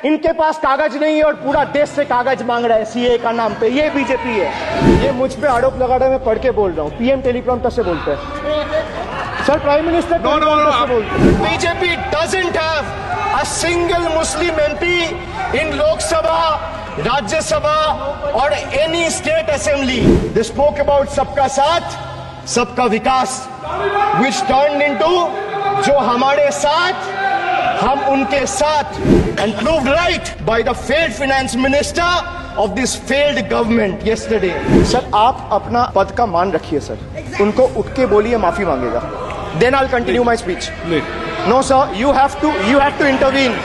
इनके पास कागज नहीं है और पूरा देश से कागज मांग रहा है सीए का नाम पे। ये बीजेपी है। ये मुझ पे आरोप लगा रहा है, मैं पढ़ के बोल रहा हूँ। पीएम टेलीप्रॉम्प्टर से बोलते हैं सर, प्राइम मिनिस्टर टेलीप्रॉम्प्टर से बोलते हैं। BJP doesn't have a single Muslim MP in Lok Sabha, Rajya Sabha और any state assembly. They spoke about सबका साथ सबका विकास, which turned into जो हमारे साथ हम उनके साथ, and proved right by the failed finance minister of this failed government yesterday. Sir आप अपना पद का मान रखिए सर, उनको उठ के बोलिए माफी मांगेगा, then I'll continue my speech. No sir, you have to intervene.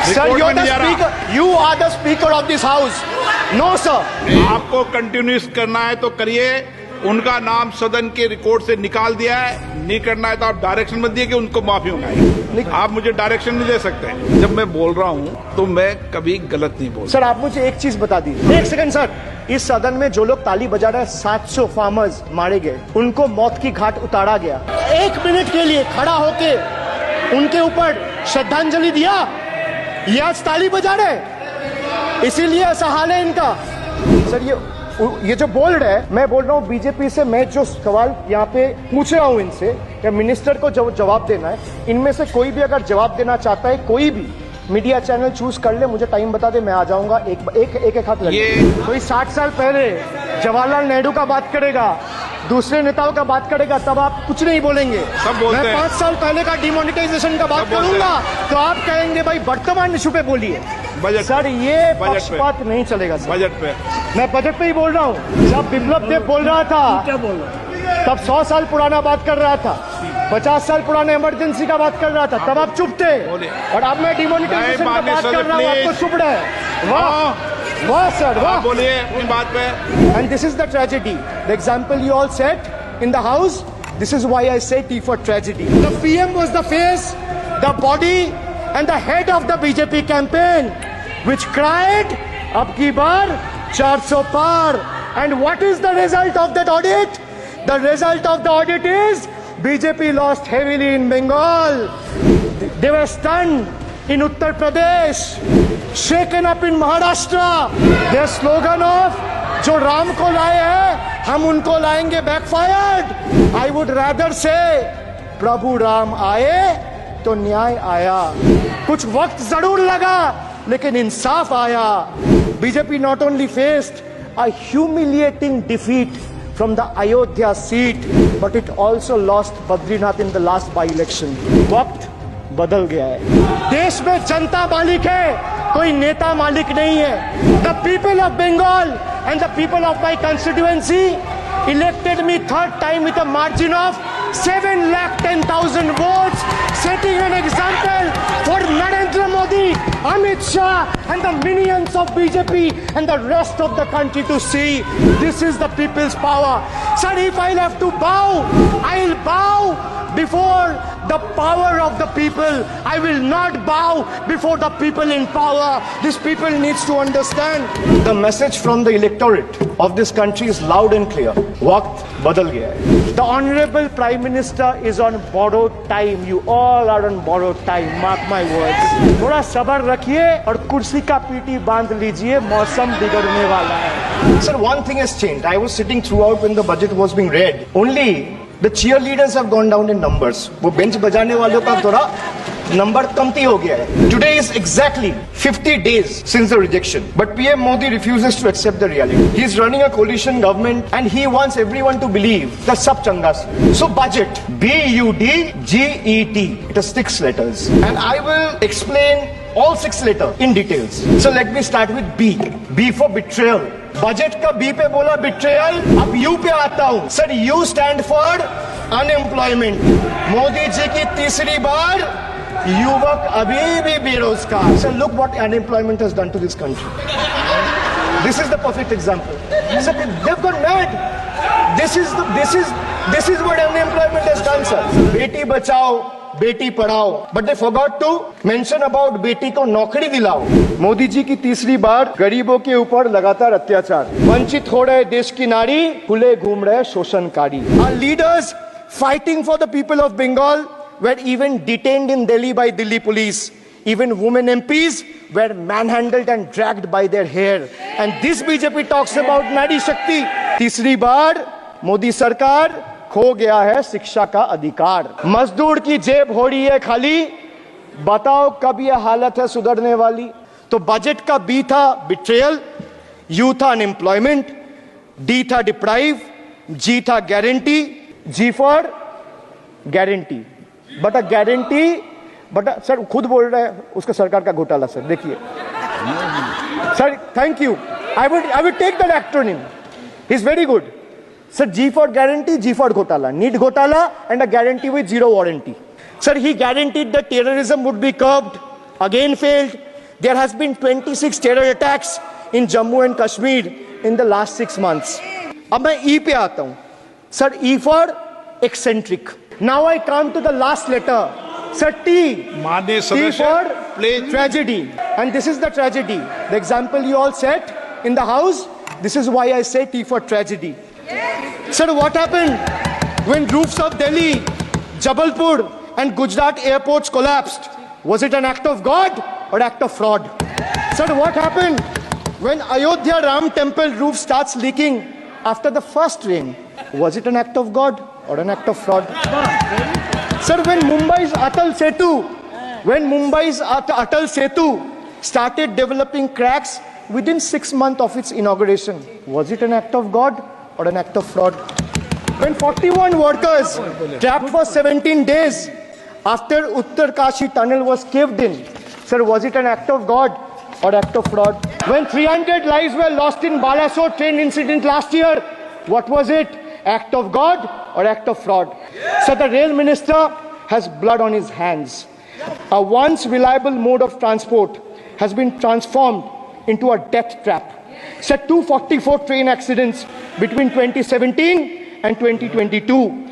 Sir, you're the speaker. You are the speaker of this house. No sir. आपको कंटिन्यूस करना है तो करिए। उनका नाम सदन के रिकॉर्ड से निकाल दिया है। नहीं करना है तो आप डायरेक्शन मत दिए कि उनको माफी मंगाई। आप मुझे डायरेक्शन नहीं दे सकते। जब मैं बोल रहा हूँ तो मैं कभी गलत नहीं बोल। सर आप मुझे एक चीज बता दीजिए। एक सेकंड सर, इस सदन में जो लोग ताली बजा रहे हैं, 700 फार्मर्स मारे गए, उनको मौत की घाट उतारा गया। 1 मिनट के लिए खड़ा होके उनके ऊपर श्रद्धांजलि दिया, ये आज ताली बजा रहे, इसीलिए ऐसा हाल है इनका। सर ये जो बोल रहे हैं, मैं बोल रहा हूँ बीजेपी से, मैं जो सवाल यहाँ पे पूछ रहा हूँ इनसे, या मिनिस्टर को जो जवाब देना है, इनमें से कोई भी अगर जवाब देना चाहता है, कोई भी मीडिया चैनल चूज कर ले, मुझे टाइम बता दे, मैं आ जाऊंगा। एक हाथ लगे। कोई 60 साल पहले जवाहरलाल नेहरू का बात करेगा, दूसरे नेताओं का बात करेगा, तब आप कुछ नहीं बोलेंगे। मैं 5 साल पहले का डिमोनेटाइजेशन का बात करूंगा तो आप कहेंगे भाई वर्तमान इशू पे बोलिए। सर ये पक्षपात नहीं चलेगा सर। बजट पे मैं बजट पे ही बोल रहा हूँ। जब बिप्लब देव बोल रहा था, क्या बोल रहा, तब 100 साल पुराना बात कर रहा था, 50 साल पुराने इमरजेंसी का बात कर रहा था, तब आप चुप थे। और अब मैं डिमोनेटाइजेशन का बात कर रहा हूँ, आपको चुप रहे। वाह सर, वाह। बोलिए अपनी बात पे। And this is the tragedy, the example you all set in the house, this is why I से T for tragedy. The PM was the face, the body and the head of the BJP campaign, which cried, "Ab ki baar 400 par." And what is the result of that audit? The result of the audit is BJP lost heavily in Bengal. They were stunned in Uttar Pradesh, shaken up in Maharashtra. Their slogan of जो राम को लाए हैं हम उनको लाएंगे backfired. I would rather say प्रभु राम आए तो न्याय आया। कुछ वक्त जरूर लगा लेकिन इंसाफ आया। BJP not only faced a humiliating defeat from the Ayodhya seat, but it also lost Badrinath in the last by-election. वक्त बदल गया है। देश में जनता मालिक है, कोई नेता मालिक नहीं है। The people of Bengal and the people of my constituency elected me 3rd time with a margin of 7,10,000 votes, setting an example for Narendra Modi, Amit Shah and the minions of BJP and the rest of the country to see. This is the people's power. Sir, if I'll have to bow, I'll bow before the power of the people. I will not bow before the people in power. These people needs to understand. The message from the electorate of this country is loud and clear. Waqt badal gaya hai. The Honorable Prime Minister is on borrowed time. You all are on borrowed time. Mark my words. थोड़ा सब्र रखिए और कुर्सी का PT बांध लीजिए, मौसम बिगड़ने वाला है। Sir, one thing has changed. I was sitting throughout when the budget was being read. Only the cheerleaders have gone down in numbers. वो बेंच बजाने वालों का थोड़ा नंबर कमती हो गया है. Today is exactly 50 days since the rejection, but PM Modi refuses to accept the reality. He is running a coalition government and he wants everyone to believe that sab changa se. So budget, BUDGET, it has 6 letters, and I will explain all 6 letters in details. So let me start with B. B for betrayal. Budget का B पे बोला betrayal, अब U पे आता हूं। Sir you stand for unemployment. Modi ji की तीसरी बार युवक अभी भी बेरोजगार। Sir look what unemployment has done to this country. This is the perfect example. Sir they have gone mad. This is what unemployment has done sir. बेटी बचाओ बेटी पढ़ाओ, but they forgot to mention about बेटी को नौकरी दिलाओ। मोदी जी की तीसरी बार गरीबों के ऊपर लगातार अत्याचार। वंचित हो रहे देश की नारी, खुले घूम रहे शोषणकारी। Our leaders fighting for the people of Bengal were even detained in Delhi by Delhi police. Even women MPs were manhandled and dragged by their hair. And this BJP talks about Nari Shakti. तीसरी बार मोदी सरकार खो गया है शिक्षा का अधिकार. मजदूर की जेब हो रही है खाली. बताओ कब यह हालत है सुधरने वाली? तो बजट का बी था बिट्रेयल, यू था अनएम्प्लॉयमेंट, डी था डिप्राइव, जी था guarantee, G for guarantee. But a guarantee, but sir खुद बोल रहे हैं उसका सरकार का घोटाला. सर देखिए sir, thank you. I would take that acronym. He is very good. Sir, G for guarantee, G for Ghotala. Need Ghotala and a guarantee with zero warranty. Sir, he guaranteed that terrorism would be curbed. Again failed. There has been 26 terror attacks in Jammu and Kashmir in the last 6 months. अब मैं E पे आता हूँ. Sir, E for eccentric. Now I come to the last letter. Sir, T. माननीय T सदस्य, for please. tragedy. And this is the tragedy. The example you all set in the house. This is why I say T for tragedy. Sir, what happened when roofs of Delhi, Jabalpur and Gujarat airports collapsed? Was it an act of God or act of fraud? Sir, what happened when Ayodhya Ram temple roof starts leaking after the first rain? Was it an act of God or an act of fraud? Sir, when Mumbai's Atal Setu started developing cracks within 6 months of its inauguration, was it an act of God or an act of fraud? When 41 workers trapped for 17 days after Uttarkashi tunnel was caved in, sir, was it an act of God or act of fraud? When 300 lives were lost in Balasore train incident last year, what was it? Act of God or act of fraud? So the rail minister has blood on his hands. A once reliable mode of transport has been transformed into a death trap. Sir, 244 train accidents between 2017 and 2022.